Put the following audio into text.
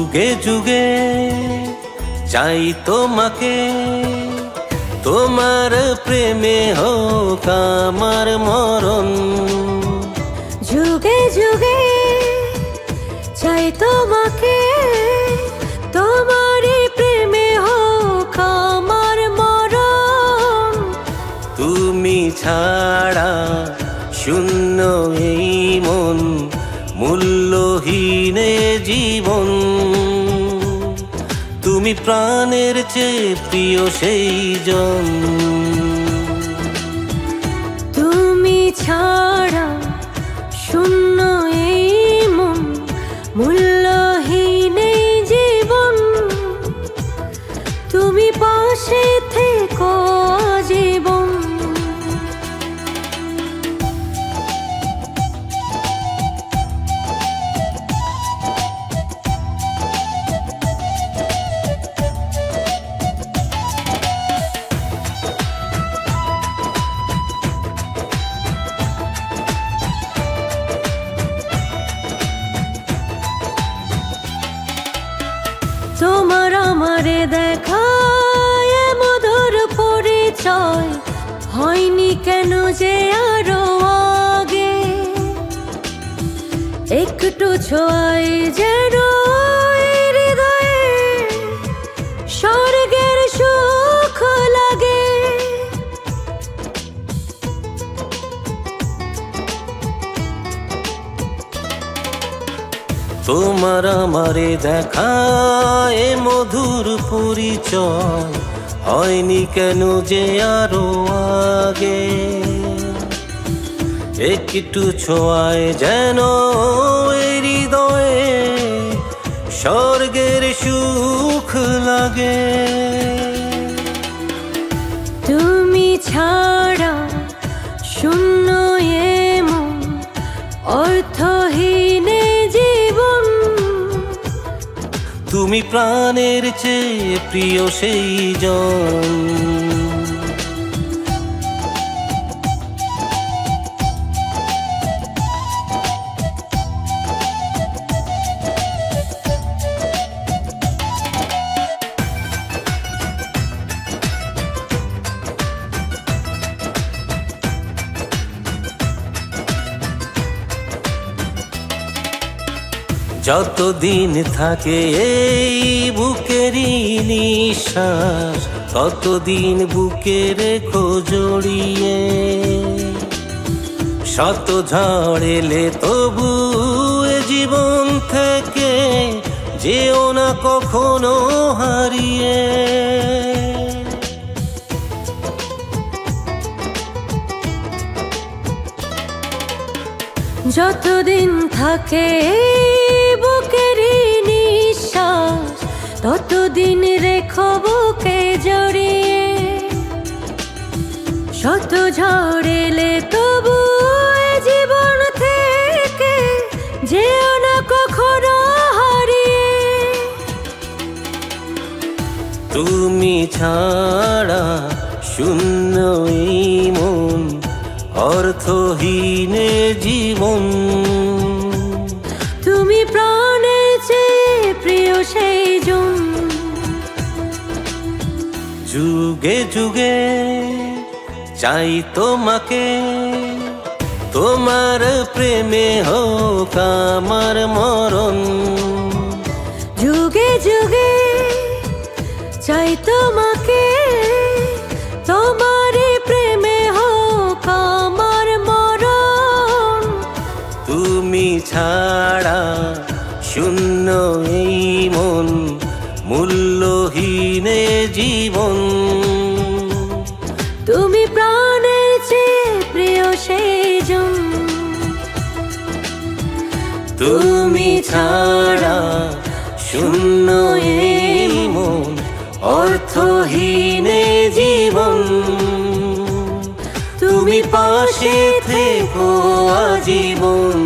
যুগে যুগে চাই তোমাকে, তোমার প্রেমে হোক আমার মরণ। যুগে যুগে চাই তোমাকে, তোমার প্রেমে হোক আমার মরণ। তুমি ছাড়া শূন্য এই মন, মূল্যহীন জীবন। তুমি প্রাণের চেয়ে প্রিয় সেই জন। তুমি ছাড়া শূন্য এই মন, মূল্যহীন এই জীবন। তুমি পাশে থেকো জীবন। তোমার আমারে দেখা মধুর পরিচয় হয়নি কেন যে আরো আগে। একটু ছোঁয়ায় যেন হৃদয়ে স্বর্গের সুখ লাগে। তোমার আমারে দেখা মধুর পরিচয় হয়নি কেন যে আরো আগে। একটু ছোঁয়ায় যেন হৃদয়ে স্বর্গের সুখ লাগে। তুমি ছাড়া শূন্য এ মন, অর্থহীন জীবন। তুমি প্রাণের চেয়ে প্রিয় সেই জন। যতদিন থাকে এই বুকেরই নিঃশ্বাস, ততদিন বুকে রেখো জড়িয়ে। শত ঝড় এলে তবু এ জীবন থেকে যেও না কখনো হারিয়ে। যতদিন থাকে বুকেরই নিঃশ্বাস, ততদিন রেখো বুকে জড়িয়ে। শত ঝড় এলে তবু এ জীবন থেকে যেও না কখনো হারিয়ে। তুমি ছাড়া শূন্য এই মন, অর্থহীন জীবন। তুমি প্রাণের চেয়ে প্রিয় সেই জন। যুগে যুগে চাই তোমাকে, তোমার প্রেমে হোক আমার মরণ। যুগে যুগে চাই তোমাকে, তোমার প্রেমে হোক আমার মরণ। তুমি ছাড়া শূন্য এই মন, মূল্যহীন জীবন। তুমি প্রাণের চেয়ে প্রিয় সেই জন। তুমি ছাড়া শূন্য এই মন, অর্থহীন জীবন। তুমি পাশে থেকো আজীবন।